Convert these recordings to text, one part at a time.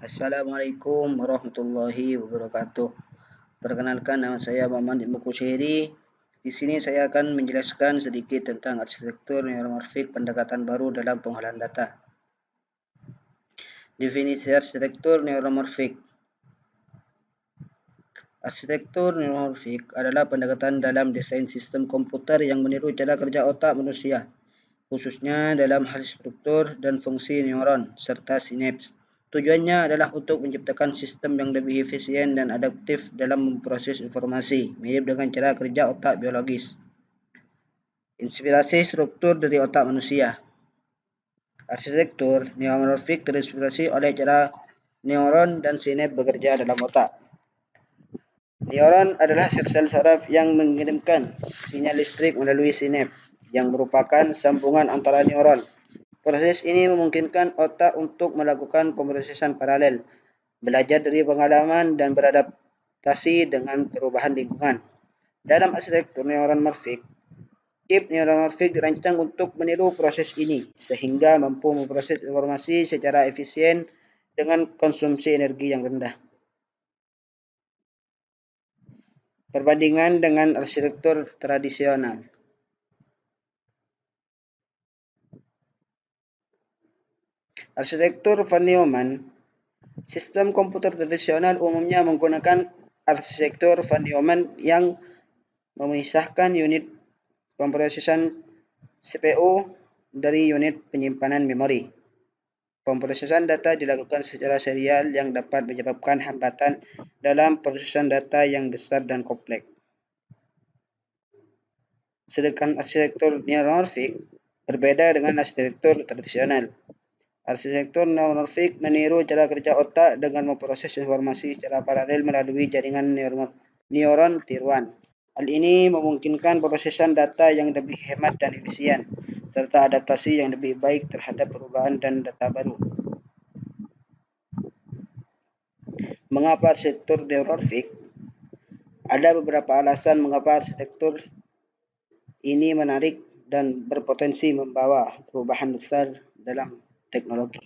Assalamualaikum warahmatullahi wabarakatuh. Perkenalkan, nama saya Muhammad Ibnu Kushairi. Di sini saya akan menjelaskan sedikit tentang arsitektur neuromorfik pendekatan baru dalam pengolahan data. Definisi arsitektur neuromorfik. Arsitektur neuromorfik adalah pendekatan dalam desain sistem komputer yang meniru cara kerja otak manusia, khususnya dalam hal struktur dan fungsi neuron serta sinaps. Tujuannya adalah untuk menciptakan sistem yang lebih efisien dan adaptif dalam memproses informasi, mirip dengan cara kerja otak biologis. Inspirasi struktur dari otak manusia. Arsitektur neuromorfik terinspirasi oleh cara neuron dan sinap bekerja dalam otak. Neuron adalah sel-sel saraf yang mengirimkan sinyal listrik melalui sinap, yang merupakan sambungan antara neuron. Proses ini memungkinkan otak untuk melakukan pemrosesan paralel, belajar dari pengalaman, dan beradaptasi dengan perubahan lingkungan. Dalam arsitektur neuromorfik, chip neuromorfik dirancang untuk meniru proses ini, sehingga mampu memproses informasi secara efisien dengan konsumsi energi yang rendah. Perbandingan dengan arsitektur tradisional. Arsitektur von Neumann. Sistem komputer tradisional umumnya menggunakan arsitektur von Neumann yang memisahkan unit pemrosesan CPU dari unit penyimpanan memori. Pemrosesan data dilakukan secara serial yang dapat menyebabkan hambatan dalam prosesan data yang besar dan kompleks. Sedangkan arsitektur neuromorfik berbeda dengan arsitektur tradisional. Arsitektur neuromorfik meniru cara kerja otak dengan memproses informasi secara paralel melalui jaringan neuron tiruan. Hal ini memungkinkan pemrosesan data yang lebih hemat dan efisien, serta adaptasi yang lebih baik terhadap perubahan dan data baru. Mengapa arsitektur neuromorfik? Ada beberapa alasan mengapa arsitektur ini menarik dan berpotensi membawa perubahan besar dalam teknologi.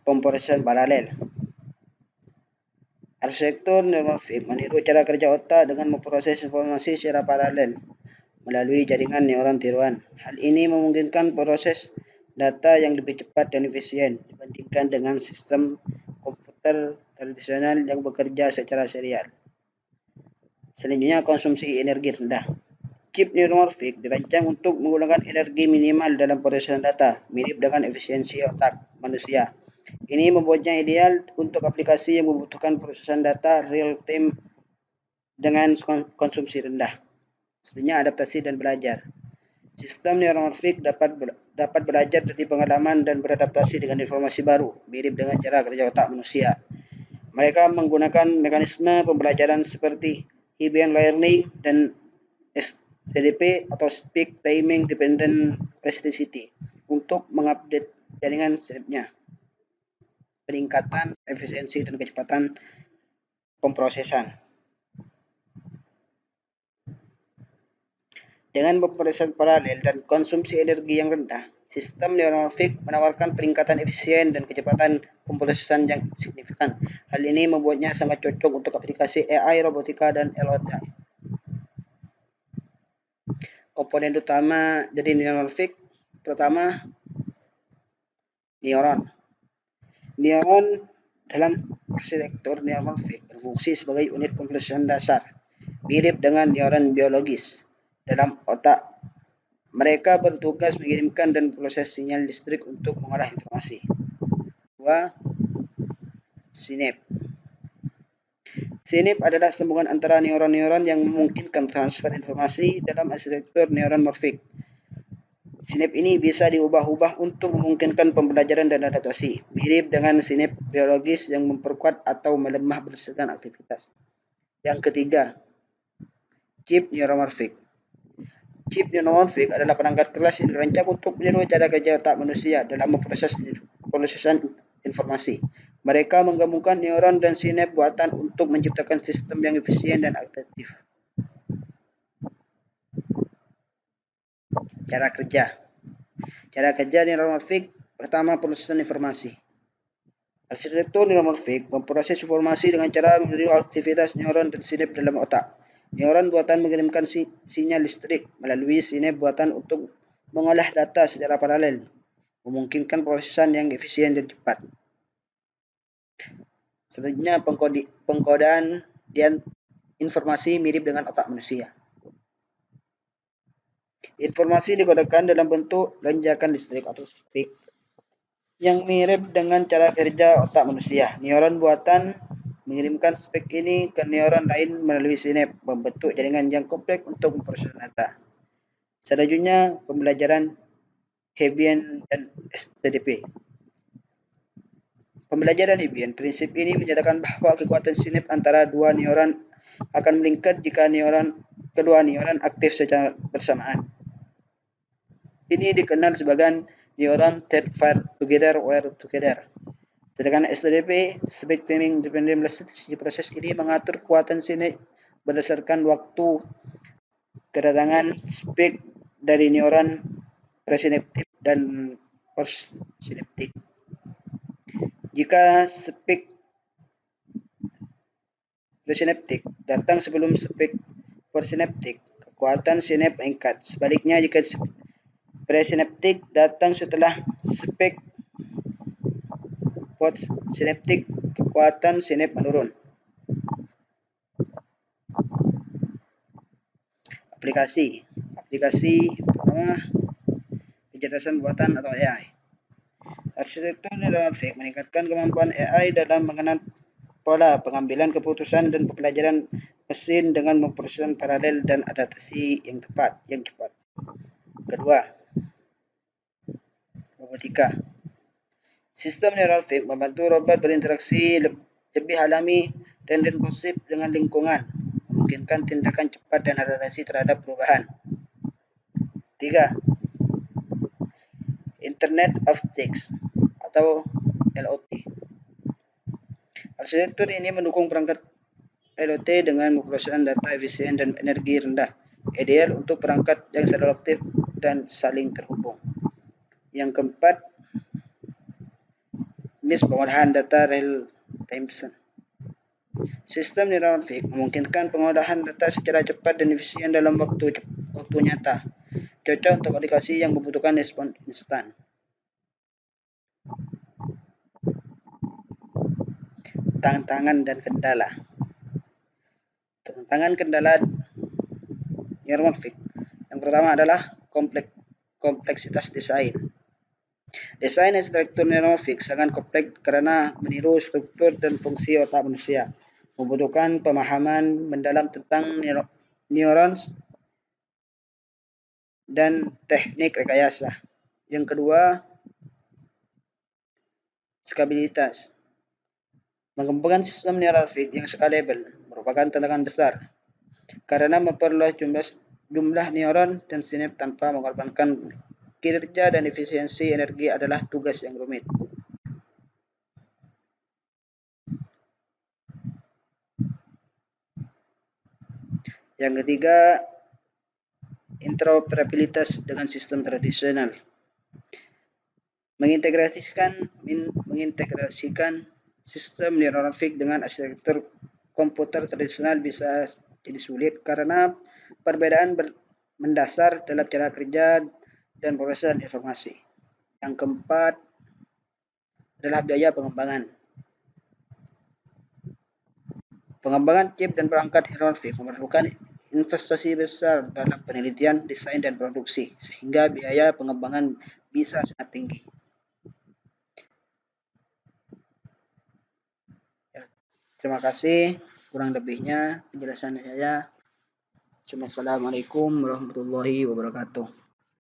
Pemrosesan paralel. Arsitektur neuromorfik meniru cara kerja otak dengan memproses informasi secara paralel melalui jaringan neuron tiruan. Hal ini memungkinkan proses data yang lebih cepat dan efisien dibandingkan dengan sistem komputer tradisional yang bekerja secara serial. Selanjutnya, konsumsi energi rendah. Chip neuromorfik dirancang untuk menggunakan energi minimal dalam proses data, mirip dengan efisiensi otak manusia. Ini membuatnya ideal untuk aplikasi yang membutuhkan prosesan data real-time dengan konsumsi rendah. Selanjutnya, adaptasi dan belajar. Sistem neuromorfik dapat belajar dari pengalaman dan beradaptasi dengan informasi baru, mirip dengan cara kerja otak manusia. Mereka menggunakan mekanisme pembelajaran seperti Hebbian Learning dan STDP atau Speak Timing Dependent Plasticity untuk mengupdate jaringan sinapsnya. Peningkatan efisiensi dan kecepatan pemrosesan. Dengan pemrosesan paralel dan konsumsi energi yang rendah, sistem neuromorfik menawarkan peningkatan efisien dan kecepatan pemrosesan yang signifikan. Hal ini membuatnya sangat cocok untuk aplikasi AI, robotika, dan IoT. Komponen utama dari neuromorfik. Pertama, neuron. Neuron dalam arsitektur neuromorfik berfungsi sebagai unit pemrosesan dasar, mirip dengan neuron biologis dalam otak. Mereka bertugas mengirimkan dan proses sinyal listrik untuk mengolah informasi. 2. Sinap. Sinap adalah sambungan antara neuron-neuron yang memungkinkan transfer informasi dalam arsitektur neuromorfik. Sinap ini bisa diubah-ubah untuk memungkinkan pembelajaran dan adaptasi, mirip dengan sinap biologis yang memperkuat atau melemah berdasarkan aktivitas. Yang ketiga, chip neuromorfik. Chip neuromorfik adalah perangkat keras yang dirancang untuk meniru cara kerja otak manusia dalam memprosesan informasi. Mereka menggabungkan neuron dan sinap buatan untuk menciptakan sistem yang efisien dan adaptif. Cara kerja. Cara kerja neuromorfik. Pertama, proses informasi. Arsitektur neuromorfik memproses informasi dengan cara meniru aktivitas neuron dan sinap dalam otak. Neuron buatan mengirimkan sinyal listrik melalui sinap buatan untuk mengolah data secara paralel, memungkinkan prosesan yang efisien dan cepat. Selanjutnya, pengkodaan dan informasi mirip dengan otak manusia. Informasi dikodekan dalam bentuk lonjakan listrik atau spik yang mirip dengan cara kerja otak manusia. Neuron buatan mengirimkan spek ini ke neuron lain melalui sinap, membentuk jaringan yang kompleks untuk memproses data. Selanjutnya, pembelajaran Hebbian dan STDP. Pembelajaran Hebbian, prinsip ini menyatakan bahwa kekuatan sinap antara dua neuron akan meningkat jika kedua neuron aktif secara bersamaan. Ini dikenal sebagai neuron that fire together wire together. Sedangkan STDP, Spike Timing Dependent Elasticity, proses ini mengatur kekuatan sinap berdasarkan waktu kedatangan spike dari neuron presinaptik dan postsinaptik. Jika spike presinaptik datang sebelum spike postsinaptik, kekuatan sinap meningkat. Sebaliknya, jika presinaptik datang setelah spike postsinaptik, kekuatan sinap menurun. Aplikasi pertama, kecerdasan buatan atau AI. Arsitektur neuromorfik meningkatkan kemampuan AI dalam mengenal pola pengambilan keputusan dan pembelajaran mesin dengan memproses paralel dan adaptasi yang cepat. Kedua, robotika. Sistem neuromorfik membantu robot berinteraksi lebih alami dan responsif dengan lingkungan, memungkinkan tindakan cepat dan adaptasi terhadap perubahan. 3. Internet of Things atau IoT. Arsitektur ini mendukung perangkat IoT dengan memproses data efisien dan energi rendah, ideal untuk perangkat yang selalu aktif dan saling terhubung. Yang keempat, pengolahan data real time. Sistem neuromorfik memungkinkan pengolahan data secara cepat dan efisien dalam waktu nyata, cocok untuk aplikasi yang membutuhkan respon instan. Tantangan dan kendala. Tantangan kendala neuromorfik. Yang pertama adalah kompleksitas desain. Desain arsitektur neuromorfik sangat kompleks karena meniru struktur dan fungsi otak manusia, membutuhkan pemahaman mendalam tentang neuron dan teknik rekayasa. Yang kedua, skabilitas. Mengembangkan sistem neuromorfik yang scalable merupakan tantangan besar karena memperluas jumlah neuron dan sinap tanpa mengorbankan kinerja dan efisiensi energi adalah tugas yang rumit. Yang ketiga, interoperabilitas dengan sistem tradisional. Mengintegrasikan sistem neuromorfik dengan arsitektur komputer tradisional bisa jadi sulit karena perbedaan mendasar dalam cara kerja dan proses informasi. Yang keempat adalah biaya pengembangan. Pengembangan chip dan perangkat neuromorfik memerlukan investasi besar dalam penelitian, desain, dan produksi, sehingga biaya pengembangan bisa sangat tinggi. Terima kasih, kurang lebihnya penjelasan saya. Assalamualaikum warahmatullahi wabarakatuh.